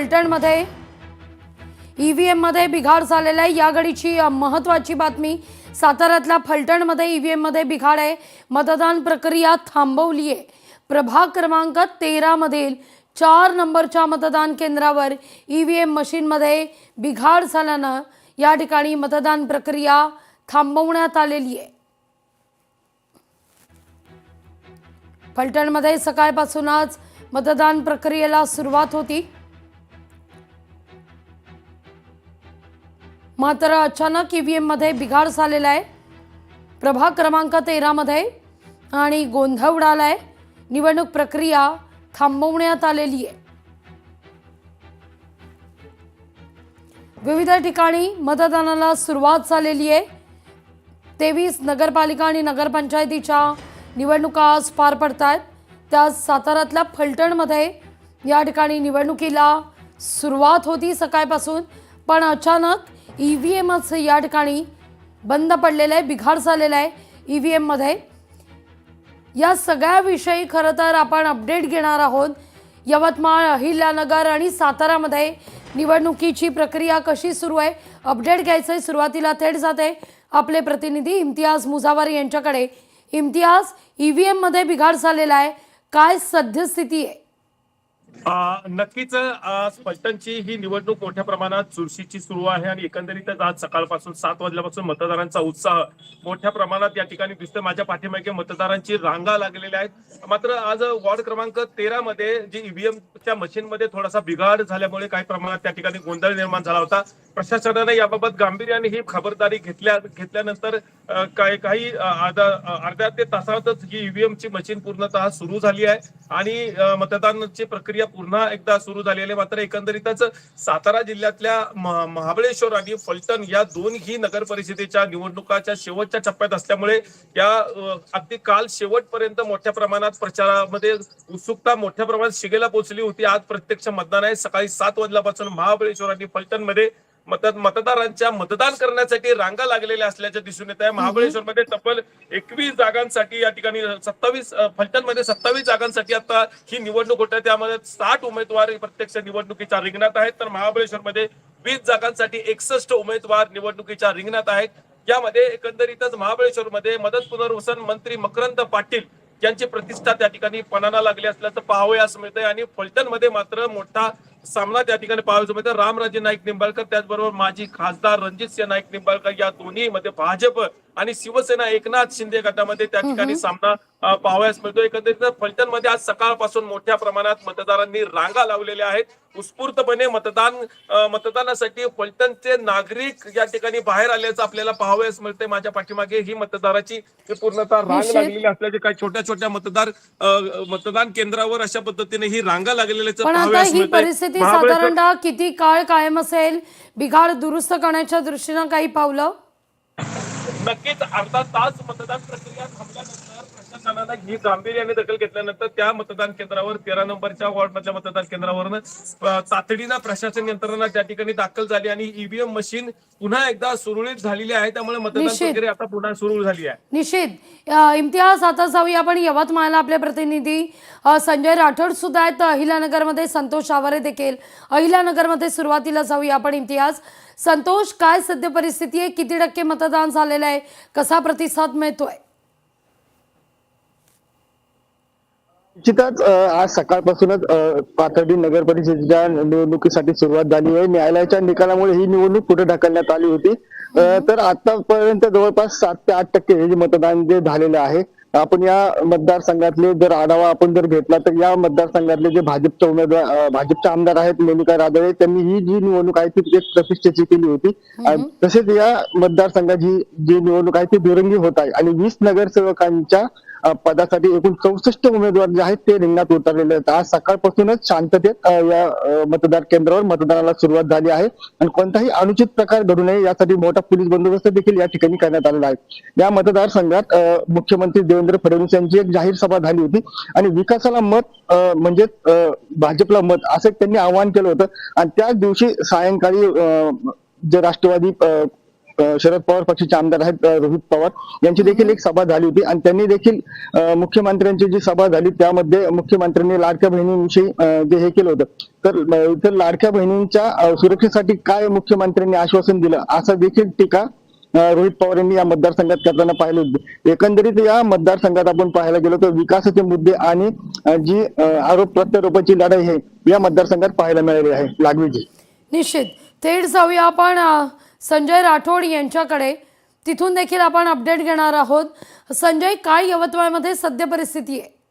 फलटणमध्ये EVM मध्ये बिघाड झालेला आहे। या घडीची महत्त्वाची बातमी, साताऱ्यातल्या फलटणमध्ये ईव्हीएम मध्ये बिघाड आहे। मतदान प्रक्रिया थांबवली आहे। प्रभाग क्रमांक 13 मधील 4 नंबरच्या मतदान केंद्रावर ईव्हीएम मशीनमध्ये बिघाड झाल्यानं या ठिकाणी मतदान प्रक्रिया थांबवण्यात आलेली आहे। फलटणमध्ये सकाळपासूनच मतदान प्रक्रियेला सुरुवात होती, मात्र अचानक ईव्हीएम मध्ये बिघाड झालेला आहे प्रभाग क्रमांक 13 मध्ये आणि गोंधळ उडालाय। निवडणूक प्रक्रिया थांबवण्यात आलेली आहे। विविध ठिकाणी मतदानाला सुरुवात झालेली आहे। 23 नगरपालिका आणि नगरपंचायतीच्या निवडणुका आज पार पडतात। त्या साताऱ्यातल्या फलटणमध्ये या ठिकाणी निवडणुकीला सुरुवात होती सकाळपासून, पण अचानक ईव्हीएमच या ठिकाणी बंद पडलेला आहे, बिघाड झालेला आहे ईव्हीएम मध्ये। या सगळ्याविषयी खरं तर आपण अपडेट घेणार आहोत। यवतमाळ, अहिल्यानगर आणि सातारामध्ये निवडणुकीची प्रक्रिया कशी सुरू आहे, अपडेट घ्यायचंय। सुरुवातीला थेट जाते आपले प्रतिनिधी इम्तियाज मुजावर यांच्याकडे। इम्तियाज, ईव्हीएम मध्ये बिघाड झालेला आहे, काय सद्यस्थिती आहे? नक्कीच आज फलटणची ही निवडणूक मोठ्या प्रमाणात चुरशीची सुरू आहे आणि एकंदरीतच आज सकाळपासून 7 वाजल्यापासून मतदारांचा उत्साह मोठ्या प्रमाणात या ठिकाणी दिसतोय। माझ्या पाठीमागे मतदारांची रांगा लागलेल्या आहेत। मात्र आज वॉर्ड क्रमांक 13 मध्ये जी ईव्हीएमच्या मशीनमध्ये थोडासा बिघाड झाल्यामुळे काही प्रमाणात त्या ठिकाणी गोंधळ निर्माण झाला होता। प्रशासनाने याबाबत गांभीर्याने ही खबरदारी घेतल्यानंतर काही अर्ध्या ते तासातच ही ईव्हीएमची मशीन पूर्णतः सुरू झाली आहे आणि मतदानाची प्रक्रिया पुन्हा एकदा सुरू झालेली आहे। मात्र एकंदरीतच सातारा जिल्ह्यातल्या महाबळेश्वर आणि फलटण या दोन्ही नगर परिषदेच्या निवडणुकाच्या शेवटच्या टप्प्यात असल्यामुळे या अगदी काल शेवटपर्यंत मोठ्या प्रमाणात प्रचारामध्ये उत्सुकता मोठ्या प्रमाणात शिगेला पोहोचली होती। आज प्रत्यक्ष मतदान आहे। सकाळी 7 वाजल्यापासून महाबळेश्वर आणि फलटणमध्ये मतदारांच्या मतदान करण्यासाठी रांगा लागलेल्या असल्याचे दिसून येत आहे। महाबळेश्वर मध्ये तब्बल 21 जागांसाठी या ठिकाणी 27, फलटणमध्ये 27 जागांसाठी आता ही निवडणूक होत आहे। त्यामध्ये 60 उमेदवार प्रत्यक्ष निवडणुकीच्या रिंगणात आहेत, तर महाबळेश्वर मध्ये 20 जागांसाठी 61 उमेदवार निवडणुकीच्या रिंगणात आहेत। यामध्ये एकंदरीतच महाबळेश्वर मध्ये मदत पुनर्वसन मंत्री मकरंद पाटील यांची प्रतिष्ठा त्या ठिकाणी पणाला लागली असल्याचं पाहावयास मिळतंय आणि फलटण मध्ये मात्र मोठा सामना त्या ठिकाणी पाहायला मिळतो। रामराजे नाईक निंबाळकर त्याचबरोबर माजी खासदार रणजितसिंह नाईक निंबाळकर या दोन्ही मध्ये भाजप आणि शिवसेना एकनाथ शिंदे गटामध्ये त्या ठिकाणी सामना पाहावयास मिळतो। एकंदरीत फलटण मध्ये आज सकाळपासून मोठ्या प्रमाणात मतदारांनी रांगा लावलेल्या आहेत। उत्स्फूर्तपणे मतदानासाठी फलटणचे नागरिक या ठिकाणी बाहेर आल्याचं आपल्याला पाहावयास मिळते। माझ्या पाठीमागे ही मतदाराची पूर्णतः रांग लागलेली असल्याचे काही छोट्या छोट्या मतदान केंद्रावर अशा पद्धतीने ही रांगा लागलेल्याचं पाहावयास मिळते। परिस्थिती साधारणतः किती काळ कायम असेल? बिघाड दुरुस्त करण्याच्या दृष्टीने काही पावलं? नक्कीच अर्धा तास मतदान प्रक्रिया थांबल्यानंतर प्रशासनाने ही गांभीर्याने दखल घेतल्यानंतर त्या मतदान केंद्रावर 13 नंबरच्या वॉर्ड मधल्या मतदान केंद्रावरून तातडीनं प्रशासन यंत्रणा त्या ठिकाणी दाखल झाली आणि ईव्हीएम मशीन पुन्हा एकदा सुरळीत झालेली आहे। त्यामुळे मतदान प्रक्रिया आता पुन्हा सुरू झाली आहे। निश्चित। इम्तियाज, आता जाऊया आपण यवतमाळला। आपले प्रतिनिधी संजय राठोड सुद्धा आहेत अहिल्यानगरमध्ये, संतोष आवारे देखील अहिल्यानगरमध्ये। सुरुवातीला जाऊया आपण इम्तियाज। संतोष, काय सध्या परिस्थिती आहे? किती टक्के मतदान झालेलं आहे? कसा प्रतिसाद मिळतोय? निश्चितच आज सकाळपासूनच पाथर्डी नगर परिषदेच्या निवडणुकीसाठी सुरुवात झाली आहे। न्यायालयाच्या निकालामुळे ही निवडणूक पुढे ढकलण्यात आली होती, तर आतापर्यंत जवळपास 7 ते 8% हे मतदान जे झालेलं आहे। आपण या मतदारसंघातले जर आढावा आपण जर घेतला तर या मतदारसंघातले जे भाजपचे उमेदवार, भाजपचे आमदार आहेत मोनिका रादळे, त्यांनी ही जी निवडणूक आहे ती एक प्रतिष्ठेची केली होती। तसेच या मतदारसंघाची जी निवडणूक आहे ती दुरंगी होत आहे आणि 20 नगरसेवकांच्या पदासाठी एकूण 64 उमेदवार जे आहेत ते रिंगणात उतरलेले आहेत। आज सकाळपासूनच शांततेत या मतदार केंद्रावर मतदानाला सुरुवात झाली आहे आणि कोणताही अनुचित प्रकार घडू नये यासाठी मोठा पोलीस बंदोबस्त देखील या ठिकाणी करण्यात आलेला आहे। या मतदारसंघात मुख्यमंत्री देवेंद्र फडणवीस यांची एक जाहीर सभा झाली होती आणि विकासाला मत म्हणजे भाजपला मत असं त्यांनी आवाहन केलं होतं आणि त्याच दिवशी सायंकाळी जे राष्ट्रवादी शरद पवार पक्षाचे आमदार आहेत रोहित पवार यांची देखील एक सभा झाली होती आणि त्यांनी देखील मुख्यमंत्र्यांची जी सभा झाली त्यामध्ये मुख्यमंत्र्यांनी लाडक्या बहिणींविषयी जे हे केलं होतं तर इतर लाडक्या बहिणींच्या सुरक्षेसाठी काय मुख्यमंत्र्यांनी आश्वासन दिलं असं देखील टीका रोहित पवार यांनी या मतदारसंघात करताना पाहिले होते. एकंदरीत या मतदारसंघात आपण पाहायला गेलो तर विकासाचे मुद्दे आणि जी आरोप प्रत्यारोपाची लढाई आहे या मतदारसंघात पाहायला मिळाली आहे. लागवीजी निश्चित थेट जाऊया आपण संजय राठोड यांच्याकडे, तिथून देखील आपण अपडेट घेणार आहोत. संजय, काय यवतमाळमध्ये सद्य परिस्थिती आहे?